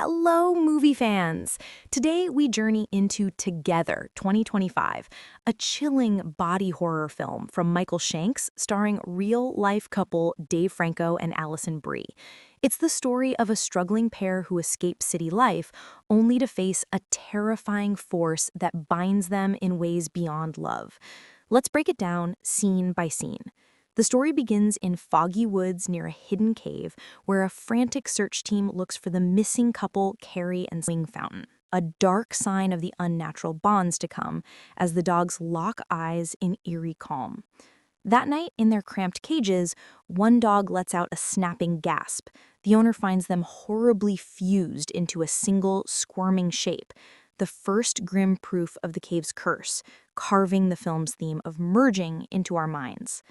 Hello, movie fans! Today we journey into Together 2025, a chilling body horror film from Michael Shanks starring real-life couple Dave Franco and Allison Brie. It's the story of a struggling pair who escape city life only to face a terrifying force that binds them in ways beyond love. Let's break it down scene by scene. The story begins in foggy woods near a hidden cave where a frantic search team looks for the missing couple Carrie and Swing Fountain, a dark sign of the unnatural bonds to come as the dogs lock eyes in eerie calm. That night, in their cramped cages, one dog lets out a snapping gasp. The owner finds them horribly fused into a single, squirming shape, the first grim proof of the cave's curse, carving the film's theme of merging into our minds.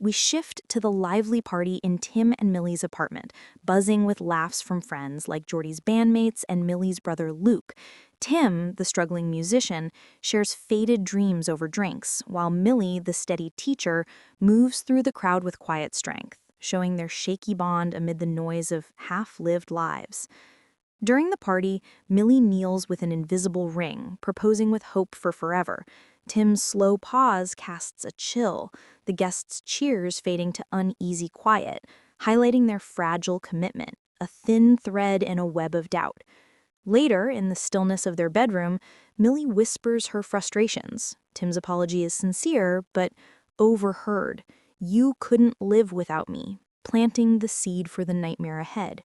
We shift to the lively party in Tim and Millie's apartment, buzzing with laughs from friends like Jordy's bandmates and Millie's brother Luke. Tim, the struggling musician, shares faded dreams over drinks, while Millie, the steady teacher, moves through the crowd with quiet strength, showing their shaky bond amid the noise of half-lived lives. During the party, Millie kneels with an invisible ring, proposing with hope for forever. Tim's slow pause casts a chill, the guests' cheers fading to uneasy quiet, highlighting their fragile commitment, a thin thread in a web of doubt. Later, in the stillness of their bedroom, Millie whispers her frustrations. Tim's apology is sincere, but overheard. "You couldn't live without me," planting the seed for the nightmare ahead.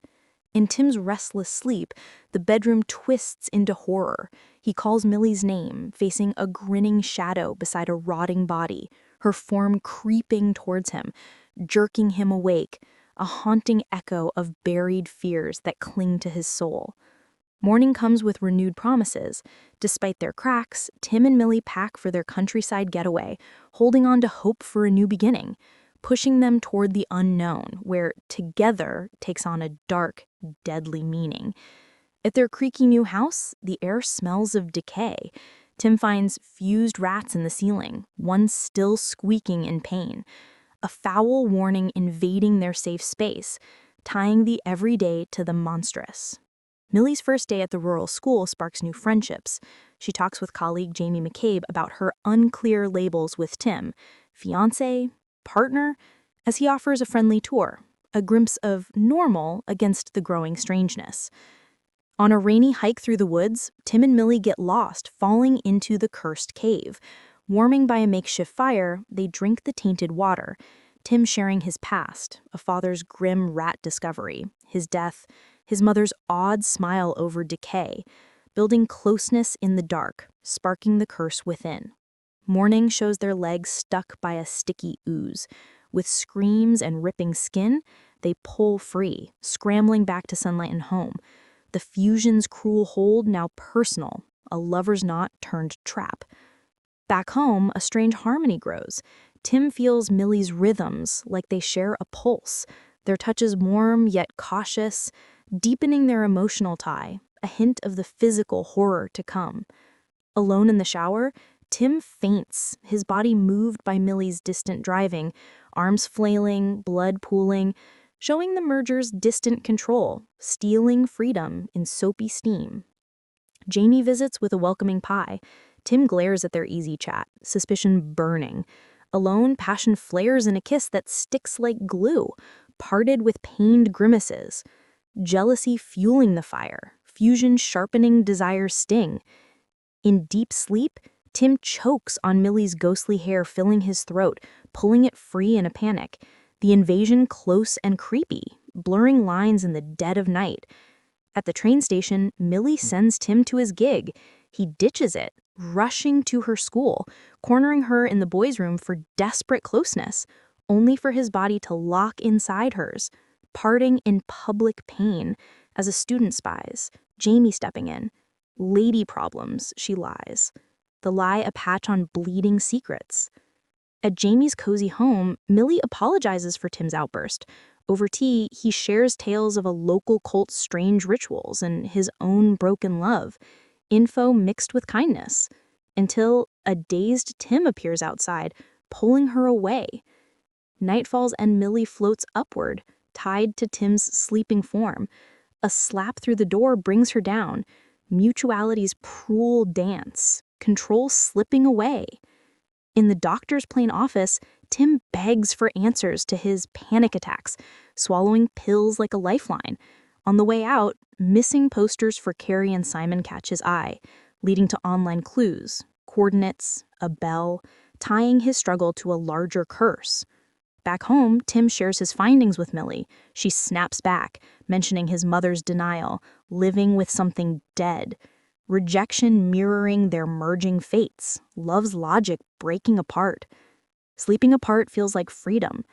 In Tim's restless sleep, the bedroom twists into horror. He calls Millie's name, facing a grinning shadow beside a rotting body, her form creeping towards him, jerking him awake, a haunting echo of buried fears that cling to his soul. Morning comes with renewed promises. Despite their cracks, Tim and Millie pack for their countryside getaway, holding on to hope for a new beginning, pushing them toward the unknown, where together takes on a dark, deadly meaning. At their creaky new house, the air smells of decay. Tim finds fused rats in the ceiling, one still squeaking in pain, a foul warning invading their safe space, tying the everyday to the monstrous. Millie's first day at the rural school sparks new friendships. She talks with colleague Jamie McCabe about her unclear labels with Tim, fiancé, partner, as he offers a friendly tour, a glimpse of normal against the growing strangeness. On a rainy hike through the woods, Tim and Millie get lost, falling into the cursed cave. Warming by a makeshift fire, they drink the tainted water, Tim sharing his past, a father's grim rat discovery, his death, his mother's odd smile over decay, building closeness in the dark, sparking the curse within. Morning shows their legs stuck by a sticky ooze. With screams and ripping skin, they pull free, scrambling back to sunlight and home. The fusion's cruel hold now personal, a lover's knot turned trap. Back home, a strange harmony grows. Tim feels Millie's rhythms like they share a pulse, their touches warm yet cautious, deepening their emotional tie, a hint of the physical horror to come. Alone in the shower, Tim faints, his body moved by Millie's distant driving, arms flailing, blood pooling, showing the merger's distant control, stealing freedom in soapy steam. Jamie visits with a welcoming pie. Tim glares at their easy chat, suspicion burning. Alone, passion flares in a kiss that sticks like glue, parted with pained grimaces. Jealousy fueling the fire, fusion sharpening desire's sting. In deep sleep, Tim chokes on Millie's ghostly hair filling his throat, pulling it free in a panic. The invasion close and creepy, blurring lines in the dead of night. At the train station, Millie sends Tim to his gig. He ditches it, rushing to her school, cornering her in the boys' room for desperate closeness, only for his body to lock inside hers, parting in public pain as a student spies, Jamie stepping in. Lady problems, she lies. The lie a patch on bleeding secrets. At Jamie's cozy home, Millie apologizes for Tim's outburst. Over tea, he shares tales of a local cult's strange rituals and his own broken love, info mixed with kindness, until a dazed Tim appears outside, pulling her away. Night falls and Millie floats upward, tied to Tim's sleeping form, A slap through the door brings her down. Mutuality's cruel dance, control slipping away. In the doctor's plain office, Tim begs for answers to his panic attacks, swallowing pills like a lifeline. On the way out, missing posters for Carrie and Simon catch his eye, leading to online clues, coordinates, a bell, tying his struggle to a larger curse. Back home, Tim shares his findings with Millie. She snaps back, mentioning his mother's denial, living with something dead. Rejection mirroring their merging fates, love's logic breaking apart. Sleeping apart feels like freedom.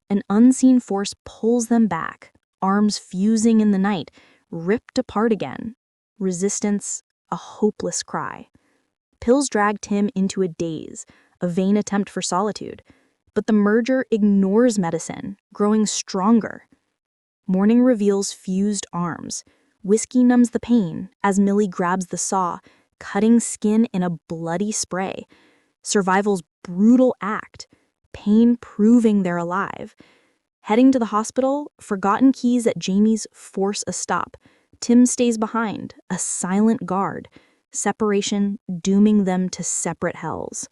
An unseen force pulls them back, arms fusing in the night, ripped apart again. Resistance, a hopeless cry. Pills drag Tim into a daze, a vain attempt for solitude. But the merger ignores medicine, growing stronger. Morning reveals fused arms. Whiskey numbs the pain as Millie grabs the saw, cutting skin in a bloody spray. Survival's brutal act, pain proving they're alive. Heading to the hospital, forgotten keys at Jamie's force a stop. Tim stays behind, a silent guard. Separation dooming them to separate hells.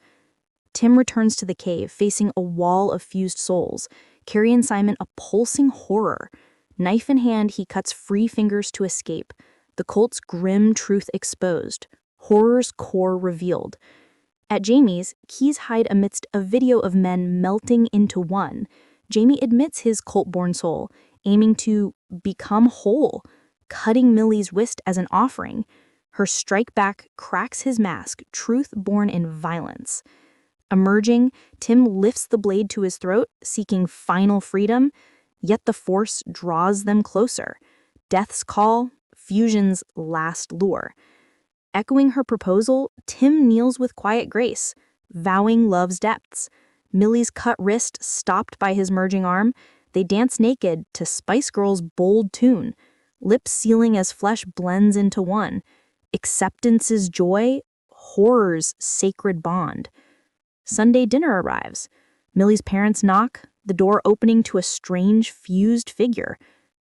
Tim returns to the cave, facing a wall of fused souls. Carrie and Simon a pulsing horror. Knife in hand, he cuts free fingers to escape. The cult's grim truth exposed. Horror's core revealed. At Jamie's, keys hide amidst a video of men melting into one. Jamie admits his cult-born soul, aiming to become whole, cutting Millie's wrist as an offering. Her strike back cracks his mask, truth born in violence. Emerging, Tim lifts the blade to his throat, seeking final freedom, yet the force draws them closer. Death's call, fusion's last lure. Echoing her proposal, Tim kneels with quiet grace, vowing love's depths. Millie's cut wrist stopped by his merging arm, they dance naked to Spice Girls' bold tune, lips sealing as flesh blends into one. Acceptance's joy, horror's sacred bond. Sunday dinner arrives. Millie's parents knock, the door opening to a strange, fused figure.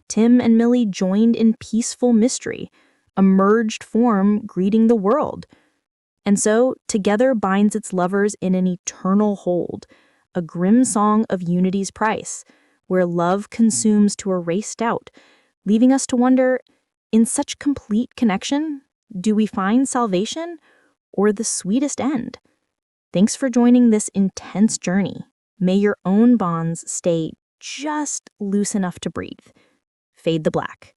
Tim and Millie joined in peaceful mystery, a merged form greeting the world. And so, together binds its lovers in an eternal hold, a grim song of unity's price, where love consumes to erase doubt, leaving us to wonder, in such complete connection, do we find salvation or the sweetest end? Thanks for joining this intense journey. May your own bonds stay just loose enough to breathe. Fade the black.